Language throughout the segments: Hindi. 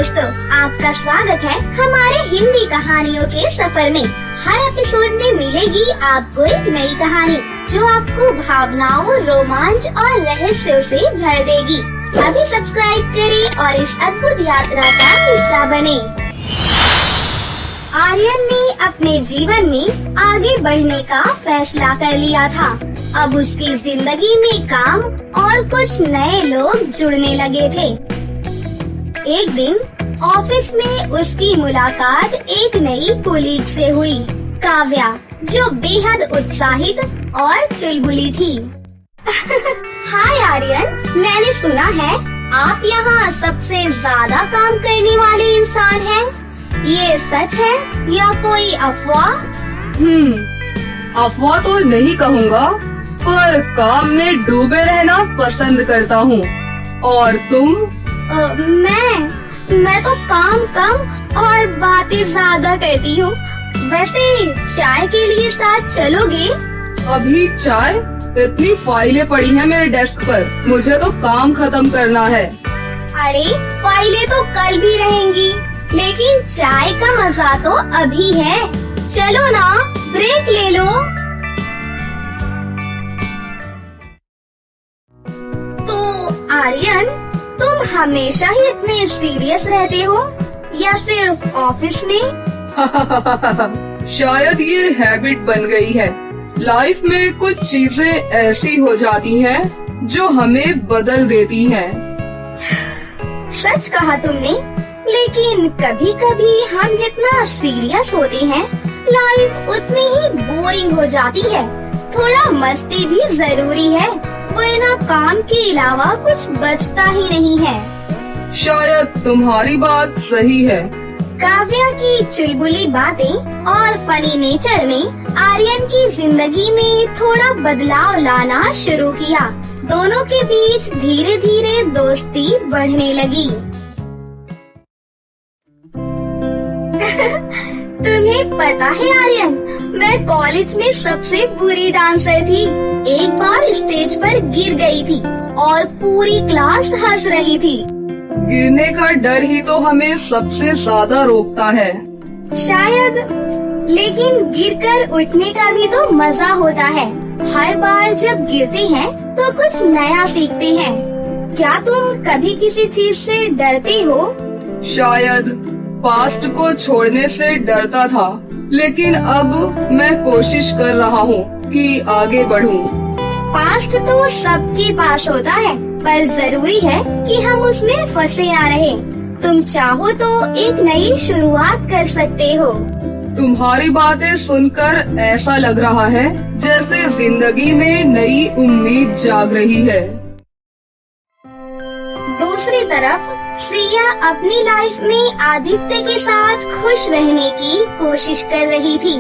दोस्तों, आपका स्वागत है हमारे हिंदी कहानियों के सफर में। हर एपिसोड में मिलेगी आपको एक नई कहानी जो आपको भावनाओं, रोमांच और रहस्यों से भर देगी। अभी सब्सक्राइब करें और इस अद्भुत यात्रा का हिस्सा बने। आर्यन ने अपने जीवन में आगे बढ़ने का फैसला कर लिया था। अब उसकी जिंदगी में काम और कुछ नए लोग जुड़ने लगे थे। एक दिन ऑफिस में उसकी मुलाकात एक नई कोलीग से हुई, काव्या, जो बेहद उत्साहित और चुलबुली थी। हाय आर्यन, मैंने सुना है आप यहाँ सबसे ज्यादा काम करने वाले इंसान हैं। ये सच है या कोई अफवाह? अफवाह तो नहीं कहूँगा, पर काम में डूबे रहना पसंद करता हूँ। और तुम? मैं तो काम कम और बातें ज्यादा करती हूँ। वैसे चाय के लिए साथ चलोगे? अभी चाय? इतनी फाइलें पड़ी हैं मेरे डेस्क पर, मुझे तो काम खत्म करना है। अरे फाइलें तो कल भी रहेंगी, लेकिन चाय का मजा तो अभी है। चलो ना, ब्रेक ले लो। तो आर्यन, तुम हमेशा ही इतने सीरियस रहते हो या सिर्फ ऑफिस में? शायद ये हैबिट बन गई है। लाइफ में कुछ चीजें ऐसी हो जाती हैं जो हमें बदल देती हैं। सच कहा तुमने, लेकिन कभी कभी हम जितना सीरियस होते हैं, लाइफ उतनी ही बोरिंग हो जाती है। थोड़ा मस्ती भी जरूरी है, वरना काम के अलावा कुछ बचता ही नहीं है। शायद तुम्हारी बात सही है। काव्या की चुलबुली बातें और फनी नेचर ने आर्यन की जिंदगी में थोड़ा बदलाव लाना शुरू किया। दोनों के बीच धीरे धीरे दोस्ती बढ़ने लगी। तुम्हें पता है आर्यन, मैं कॉलेज में सबसे बुरी डांसर थी। एक बार स्टेज पर गिर गई थी और पूरी क्लास हंस रही थी। गिरने का डर ही तो हमें सबसे ज्यादा रोकता है। शायद, लेकिन गिरकर उठने का भी तो मजा होता है। हर बार जब गिरते हैं तो कुछ नया सीखते हैं। क्या तुम कभी किसी चीज से डरते हो? शायद पास्ट को छोड़ने से डरता था, लेकिन अब मैं कोशिश कर रहा हूँ कि आगे बढ़ूँ। पास्ट तो सबके पास होता है, पर जरूरी है कि हम उसमें फंसे ना रहे। तुम चाहो तो एक नई शुरुआत कर सकते हो। तुम्हारी बातें सुनकर ऐसा लग रहा है जैसे जिंदगी में नई उम्मीद जाग रही है। दूसरी तरफ श्रेया अपनी लाइफ में आदित्य के साथ खुश रहने की कोशिश कर रही थी,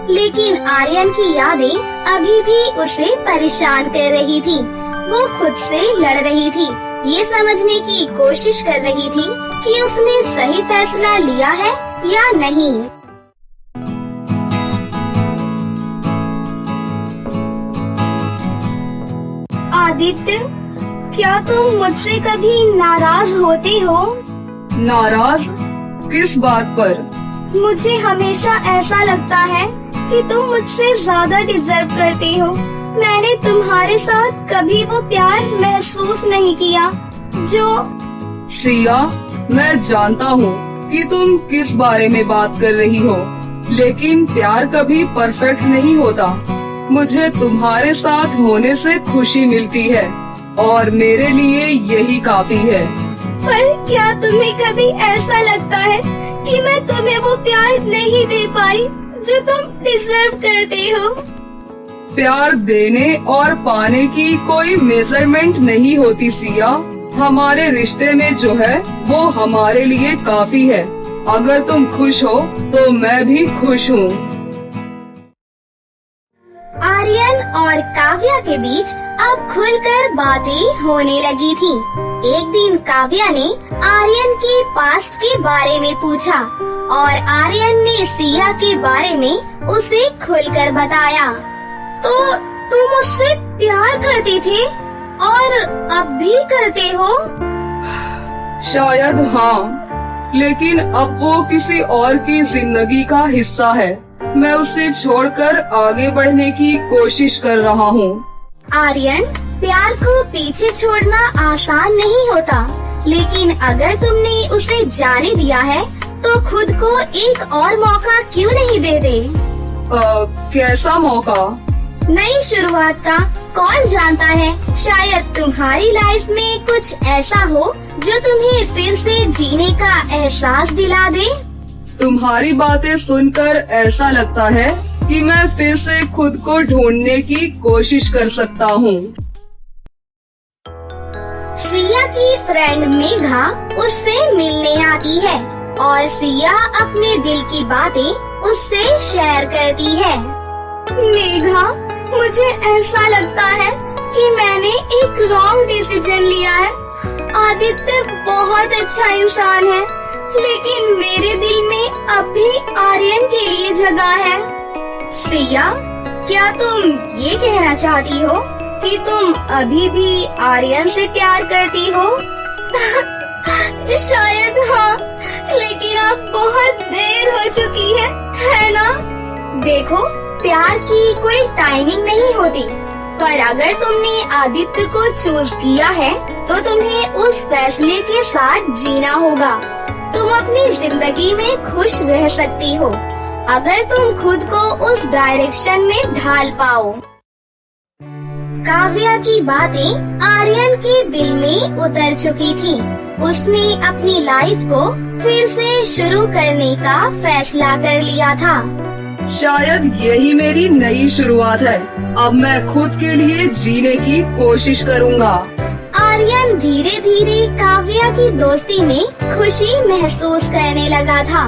लेकिन आर्यन की यादें अभी भी उसे परेशान कर रही थी। वो खुद से लड़ रही थी, ये समझने की कोशिश कर रही थी कि उसने सही फैसला लिया है या नहीं। आदित्य, क्या तुम मुझसे कभी नाराज होते हो? नाराज? किस बात पर? मुझे हमेशा ऐसा लगता है कि तुम मुझसे ज्यादा डिजर्व करते हो। मैंने तुम्हारे साथ कभी वो प्यार महसूस नहीं किया जो... सिया, मैं जानता हूँ कि तुम किस बारे में बात कर रही हो, लेकिन प्यार कभी परफेक्ट नहीं होता। मुझे तुम्हारे साथ होने से खुशी मिलती है और मेरे लिए यही काफी है। पर क्या तुम्हें कभी ऐसा लगता है कि मैं तुम्हें वो प्यार नहीं दे पाई जो तुम डिजर्व करते हो? प्यार देने और पाने की कोई मेजरमेंट नहीं होती सिया। हमारे रिश्ते में जो है वो हमारे लिए काफी है। अगर तुम खुश हो तो मैं भी खुश हूँ। आर्यन और काव्या के बीच अब खुलकर बातें होने लगी थी। एक दिन काव्या ने आर्यन के पास्ट के बारे में पूछा और आर्यन ने सिया के बारे में उसे खुलकर बताया। तो तुम उससे प्यार करते थे और अब भी करते हो? शायद हाँ, लेकिन अब वो किसी और की जिंदगी का हिस्सा है। मैं उसे छोड़कर आगे बढ़ने की कोशिश कर रहा हूँ। आर्यन, प्यार को पीछे छोड़ना आसान नहीं होता, लेकिन अगर तुमने उसे जाने दिया है तो खुद को एक और मौका क्यों नहीं दे दे? कैसा मौका? नई शुरुआत का। कौन जानता है, शायद तुम्हारी लाइफ में कुछ ऐसा हो जो तुम्हें फिर से जीने का एहसास दिला दे। तुम्हारी बातें सुनकर ऐसा लगता है कि मैं फिर से खुद को ढूंढने की कोशिश कर सकता हूँ। सिया की फ्रेंड मेघा उससे मिलने आती है और सिया अपने दिल की बातें उससे शेयर करती है। मेघा, मुझे ऐसा लगता है कि मैंने एक रॉन्ग डिसीजन लिया है। आदित्य बहुत अच्छा इंसान है, लेकिन मेरे दिल में अब भी आर्यन के लिए जगह है। सिया, क्या तुम ये कहना चाहती हो कि तुम अभी भी आर्यन से प्यार करती हो? शायद हाँ, लेकिन अब बहुत देर हो चुकी है ना? देखो, प्यार की कोई टाइमिंग नहीं होती, पर अगर तुमने आदित्य को चूज किया है तो तुम्हें उस फैसले के साथ जीना होगा। तुम अपनी जिंदगी में खुश रह सकती हो अगर तुम खुद को उस डायरेक्शन में ढाल पाओ। काव्या की बातें आर्यन के दिल में उतर चुकी थी। उसने अपनी लाइफ को फिर से शुरू करने का फैसला कर लिया था। शायद यही मेरी नई शुरुआत है। अब मैं खुद के लिए जीने की कोशिश करूँगा। आर्यन धीरे धीरे काव्या की दोस्ती में खुशी महसूस करने लगा था।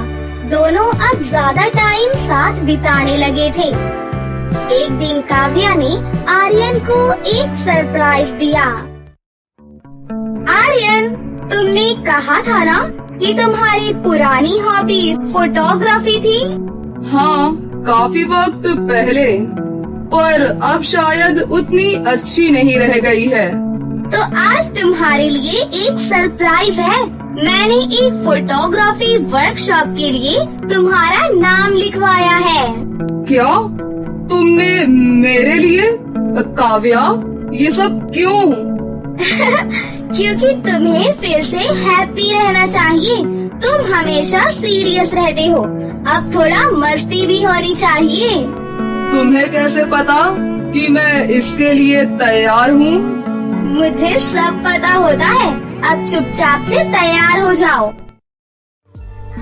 दोनों अब ज्यादा टाइम साथ बिताने लगे थे। एक दिन काव्या ने आर्यन को एक सरप्राइज दिया। आर्यन, तुमने कहा था ना कि तुम्हारी पुरानी हॉबी फोटोग्राफी थी? हाँ, काफी वक्त पहले, पर अब शायद उतनी अच्छी नहीं रह गई है। तो आज तुम्हारे लिए एक सरप्राइज है। मैंने एक फोटोग्राफी वर्कशॉप के लिए तुम्हारा नाम लिखवाया है। क्या? तुमने मेरे लिए? काव्या, ये सब क्यों? क्योंकि तुम्हें फिर से हैप्पी रहना चाहिए। तुम हमेशा सीरियस रहते हो, अब थोड़ा मस्ती भी होनी चाहिए। तुम्हें कैसे पता कि मैं इसके लिए तैयार हूँ? मुझे सब पता होता है। अब चुपचाप से तैयार हो जाओ।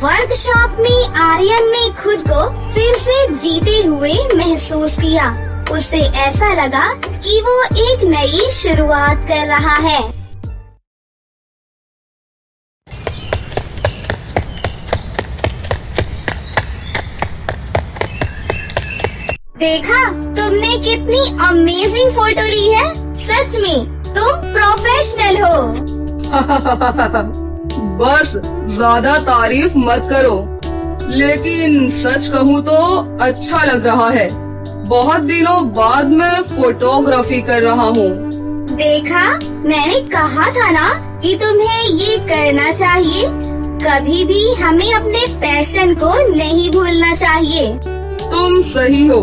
वर्कशॉप में आर्यन ने खुद को फिर से जीते हुए महसूस किया। उसे ऐसा लगा कि वो एक नई शुरुआत कर रहा है। देखा, तुमने कितनी अमेजिंग फोटो ली है। सच में तुम प्रोफेशनल हो। बस ज्यादा तारीफ मत करो, लेकिन सच कहूँ तो अच्छा लग रहा है। बहुत दिनों बाद मैं फोटोग्राफी कर रहा हूँ। देखा, मैंने कहा था ना कि तुम्हें ये करना चाहिए। कभी भी हमें अपने पैशन को नहीं भूलना चाहिए। तुम सही हो।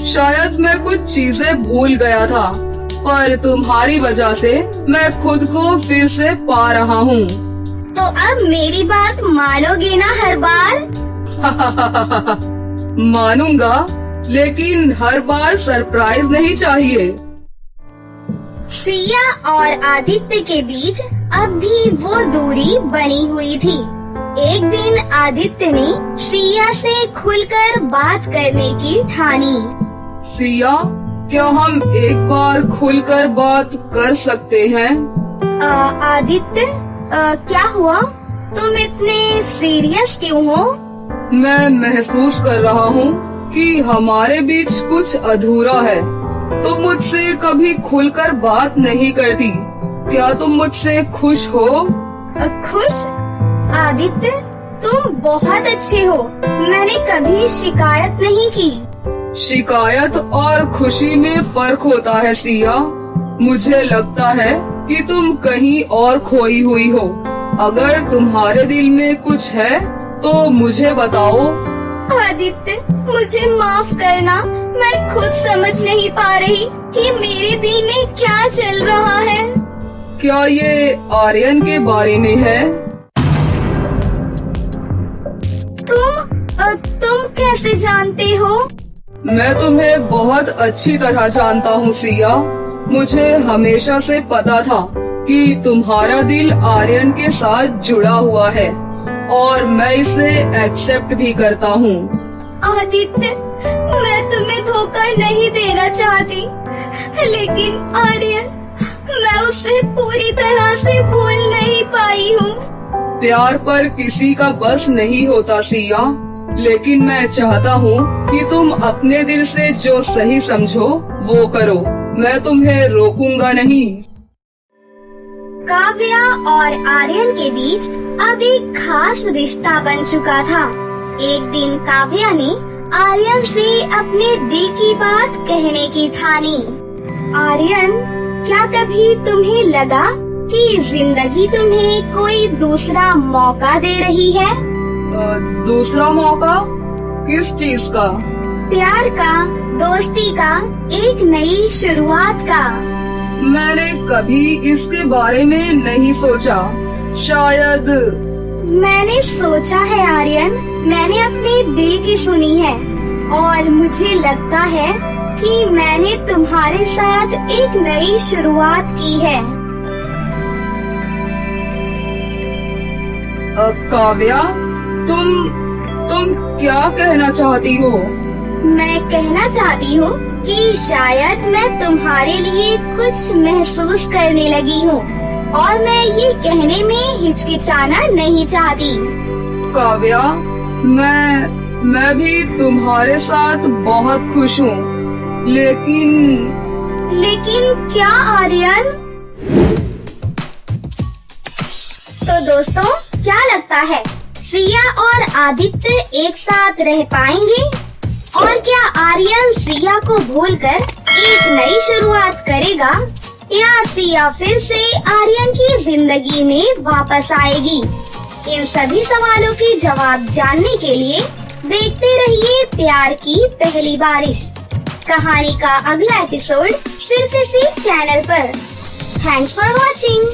शायद मैं कुछ चीजें भूल गया था, पर तुम्हारी वजह से मैं खुद को फिर से पा रहा हूँ। तो अब मेरी बात मानोगे ना हर बार? मानूंगा, लेकिन हर बार सरप्राइज नहीं चाहिए। सिया और आदित्य के बीच अब भी वो दूरी बनी हुई थी। एक दिन आदित्य ने सिया से खुलकर बात करने की ठानी। सिया, क्या हम एक बार खुलकर बात कर सकते हैं? आदित्य, क्या हुआ? तुम इतने सीरियस क्यों हो? मैं महसूस कर रहा हूँ कि हमारे बीच कुछ अधूरा है। तुम मुझसे कभी खुलकर बात नहीं करती। क्या तुम मुझसे खुश हो? खुश? आदित्य, तुम बहुत अच्छे हो। मैंने कभी शिकायत नहीं की। शिकायत और खुशी में फर्क होता है सिया। मुझे लगता है कि तुम कहीं और खोई हुई हो। अगर तुम्हारे दिल में कुछ है तो मुझे बताओ। आदित्य, मुझे माफ करना, मैं खुद समझ नहीं पा रही कि मेरे दिल में क्या चल रहा है। क्या ये आर्यन के बारे में है? तुम कैसे जानते हो? मैं तुम्हें बहुत अच्छी तरह जानता हूँ सिया। मुझे हमेशा से पता था कि तुम्हारा दिल आर्यन के साथ जुड़ा हुआ है और मैं इसे एक्सेप्ट भी करता हूँ। आदित्य, मैं तुम्हें धोखा नहीं देना चाहती, लेकिन आर्यन, मैं उसे पूरी तरह से भूल नहीं पाई हूँ। प्यार पर किसी का बस नहीं होता सिया, लेकिन मैं चाहता हूँ कि तुम अपने दिल से जो सही समझो वो करो। मैं तुम्हें रोकूंगा नहीं। काव्या और आर्यन के बीच अब एक खास रिश्ता बन चुका था। एक दिन काव्या ने आर्यन से अपने दिल की बात कहने की ठानी। आर्यन, क्या कभी तुम्हें लगा कि जिंदगी तुम्हें कोई दूसरा मौका दे रही है? दूसरा मौका? किस चीज का? प्यार का, दोस्ती का, एक नई शुरुआत का। मैंने कभी इसके बारे में नहीं सोचा। शायद मैंने सोचा है आर्यन, मैंने अपने दिल की सुनी है और मुझे लगता है कि मैंने तुम्हारे साथ एक नई शुरुआत की है। काव्या, तुम क्या कहना चाहती हो? मैं कहना चाहती हूँ कि शायद मैं तुम्हारे लिए कुछ महसूस करने लगी हूँ और मैं ये कहने में हिचकिचाना नहीं चाहती। काव्या, मैं भी तुम्हारे साथ बहुत खुश हूँ, लेकिन क्या आर्यन? तो दोस्तों, क्या लगता है, सिया और आदित्य एक साथ रह पाएंगे? और क्या आर्यन सिया को भूलकर एक नई शुरुआत करेगा, या सिया फिर से आर्यन की जिंदगी में वापस आएगी? इन सभी सवालों के जवाब जानने के लिए देखते रहिए प्यार की पहली बारिश। कहानी का अगला एपिसोड सिर्फ इसी चैनल पर। Thanks for watching.